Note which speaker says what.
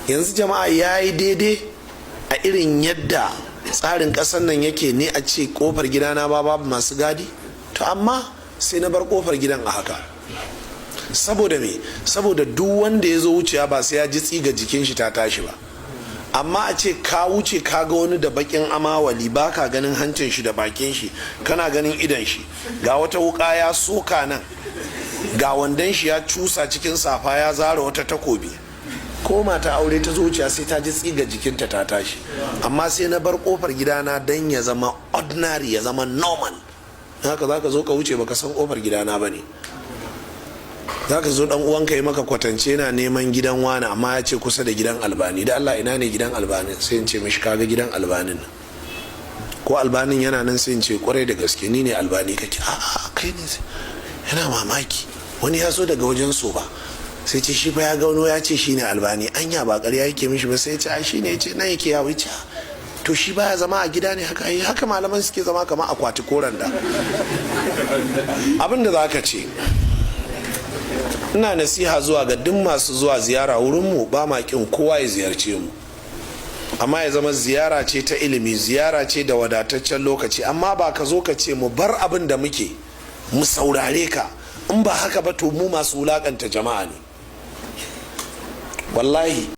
Speaker 1: yanzu jama'a ya yi daidai a irin yadda tsarin ƙasar nan yake ne a ce kofar gidana ba babu masu gadi? To amma sai na bar kofar gidan a haka. Saboda me? Saboda duk wanda ya zo wucewa ba sai ya ji tsiga jikin shi ta tashi ba. Amma a ce ka wuce ka ga wani da bakin amawali, ba ka ganin hancin shi da bakin shi, kana ganin idan shi, ga wata wuka ya soka nan, ga wandon shi ya cusa cikin safa ya zara wata takobi, ko mata aure ta zuciya sai ta ji tsiga jikinta ta tashi. Amma sai na bar kofar gidana dan ya zama ordinary, ya zama normal. Haka za ka zo ka wuce baka san kofar gidana ba ne. Za ka zo dan uwanka yi maka kwatance na neman gidan wani, amma ya ce kusa da gidan Albani. Da Allah ina ne gidan Albani? Sai in ce mishi kaga gidan Albanin nan. Ko Albanin yana nan? Sai in ce kwarai da gaske ni ne Albani. Kake a'a kai ne. Yana mamaki. Wani ya zo daga wajen so ba, sai ce shi fa ya gano ya ce shi ne Albani. Anya ba ƙarya yake mishi ba, sai ya ce ai shi ne, ya ce nan yake ya wuce. To shi baya zama a gida ne haka? Yi haka malaman suke zama kamar akwati koran da. Abin da za ka ce, ina nasiha zuwa ga duk masu zuwa ziyara wurinmu, ba ma kin kowa ya ziyarce mu, amma ya zama ziyara ce ta ilimi, ziyara ce da wadataccen lokaci. Amma ba ka zo ka ce mu bar abin da muke mu saurare ka, in ba haka ba to mu masu wulakanta jama'a ne wallahi.